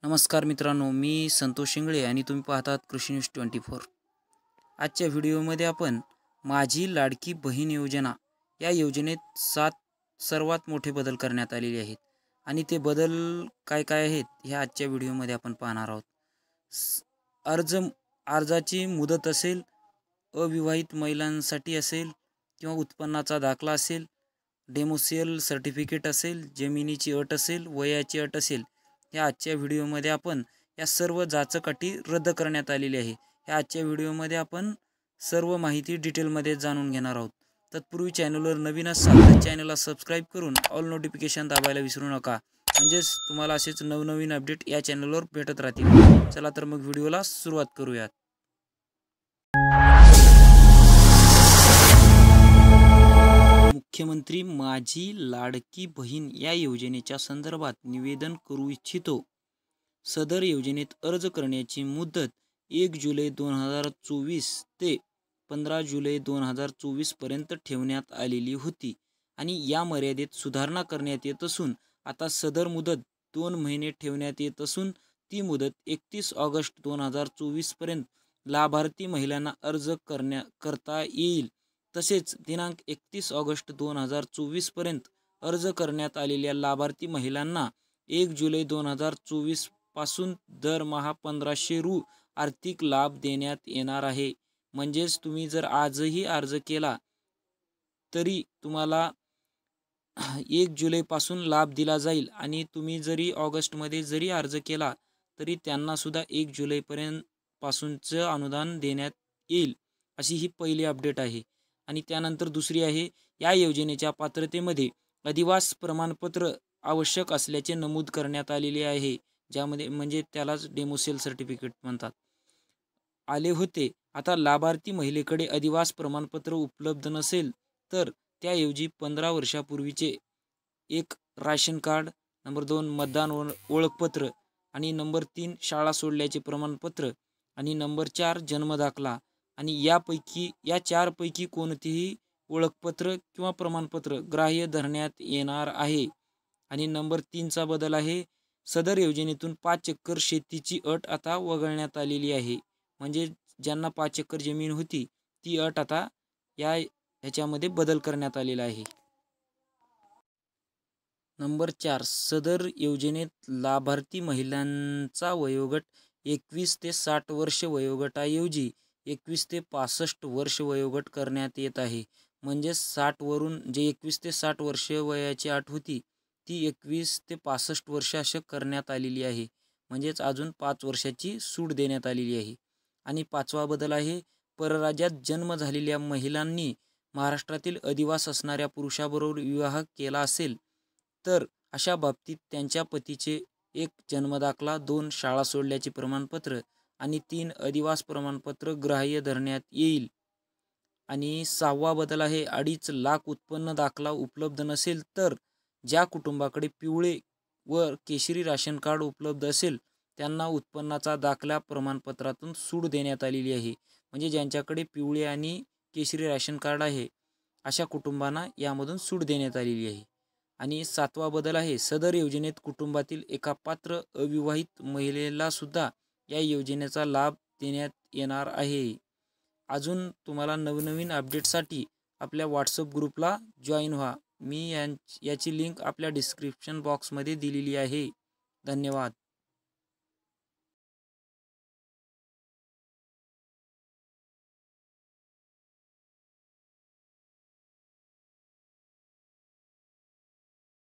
नमस्कार मित्रांनो, मी संतोष शिंगळे आणि तुम्ही पाहतात कृषी न्यूज 24। आजच्या व्हिडिओमध्ये आपण माझी लाडकी बहीण योजना या योजनेत 7 सर्वात मोठे बदल करण्यात आलेले आहेत आणि ते बदल काय काय आहेत हे आजच्या व्हिडिओमध्ये आपण पाहणार आहोत। अर्जाची मुदत असेल, अविवाहित महिलांसाठी असेल किंवा उत्पन्नाचा दाखला असेल, डेमोशियल सर्टिफिकेट असेल, जमिनीची अट असेल, वयाची अट असेल, या आजच्या व्हिडिओमध्ये आपण या सर्व जाचक अटी रद्द करण्यात आलेली आहे। या आजच्या व्हिडिओमध्ये आपण सर्व माहिती डिटेलमध्ये जाणून घेणार आहोत। तत्पूर्वी चॅनलवर नवीन असाल तर चॅनलला सबस्क्राइब करून ऑल नोटिफिकेशन दाबायला विसरू नका, म्हणजेच तुम्हाला असेच नवनवीन अपडेट या चॅनलवर भेटत राहतील। चला तर मग व्हिडिओला सुरुवात करूयात। मुख्यमंत्री माझी लाडकी बहीण या योजनेच्या संदर्भात निवेदन करू इच्छितो। सदर योजनेत अर्ज करण्याची मुदत 1 जुलै 2024 ते 15 जुलै 2024 पर्यंत ठेवण्यात आलेली होती आणि या मर्यादेत सुधारणा करण्यात येत असून आता सदर मुदत 2 महिने ठेवण्यात येत असून ती मुदत 31 ऑगस्ट 2024 पर्यंत लाभार्थी महिलांना अर्ज करता येईल। तसेच दिनांक 31 ऑगस्ट 2024 पर्यंत अर्ज करण्यात आलेल्या लाभार्थी महिलांना 1 जुलै 2024 पासून दरमहा 1500 रु आर्थिक लाभ देण्यात येणार आहे। म्हणजेच तुम्ही जर आजही अर्ज केला तरी तुम्हाला 1 जुलै पासून लाभ दिला जाईल आणि तुम्ही जरी ऑगस्टमध्ये जरी अर्ज केला तरी त्यांना सुद्धा 1 जुलै पर्यंत पासूनचं अनुदान देण्यात येईल। अशी ही पहिली अपडेट आहे। आणि त्यानंतर दुसरी आहे, या योजनेच्या पात्रतेमध्ये अधिवास प्रमाणपत्र आवश्यक असल्याचे नमूद करण्यात आलेले आहे, ज्यामध्ये म्हणजे त्यालाच डेमोशियल सर्टिफिकेट म्हणतात आले होते। आता लाभार्थी महिलेकडे अधिवास प्रमाणपत्र उपलब्ध नसेल तर त्याऐवजी 15 वर्षापूर्वीचे 1 राशन कार्ड, नंबर 2 मतदान ओळखपत्र आणि नंबर 3 शाळा सोडल्याचे प्रमाणपत्र आणि नंबर 4 जन्मदाखला आणि या 4 पैकी कोणतेही ओळखपत्र किंवा प्रमाणपत्र ग्राह्य धरण्यात येणार आहे। आणि नंबर 3 चा बदल आहे, सदर योजनेतून 5 एकर शेतीची अट आता वगळण्यात आलेली आहे। म्हणजे ज्यांना 5 एकर जमीन होती ती अट आता ह्याच्यामध्ये बदल करण्यात आलेला आहे। नंबर 4, सदर योजनेत लाभार्थी महिलांचा वयोगट 21 ते 60 वर्ष वयोगटाऐवजी 21 ते 65 वर्ष वयोगट करण्यात येत आहे। म्हणजे 60 वरून जे 21 ते 60 वर्ष वयाची अट होती ती 21 ते 65 वर्ष अशी करण्यात आलेली आहे। म्हणजेच अजून 5 वर्षाची सूट देण्यात आलेली आहे। आणि 5वा बदल आहे, परराज्यात जन्म झालेल्या महिलांनी महाराष्ट्रातील अधिवास असणाऱ्या पुरुषाबरोबर विवाह केला असेल तर अशा बाबतीत त्यांच्या पतीचे 1 जन्मदाखला, 2 शाळा सोडल्याचे प्रमाणपत्र आणि 3 अधिवास प्रमाणपत्र ग्राह्य धरण्यात येईल। आणि 6वा बदल आहे, 2.5 लाख उत्पन्न दाखला उपलब्ध नसेल तर ज्या कुटुंबाकडे पिवळे व केशरी राशन कार्ड उपलब्ध असेल त्यांना उत्पन्नाचा दाखला प्रमाणपत्रातून सूट देण्यात आलेली आहे। म्हणजे ज्यांच्याकडे पिवळे आणि केशरी राशन कार्ड आहे अशा कुटुंबांना यामधून सूट देण्यात आलेली आहे। आणि 7वा बदल आहे, सदर योजनेत कुटुंबातील एका पात्र अविवाहित महिलेला सुद्धा या योजनेचा लाभ देण्यात येणार आहे। अजून तुम्हाला नवनवीन अपडेटसाठी आपल्या व्हॉट्सअप ग्रुपला जॉईन व्हा। मी याची लिंक आपल्या डिस्क्रिप्शन बॉक्समध्ये दिलेली आहे। धन्यवाद।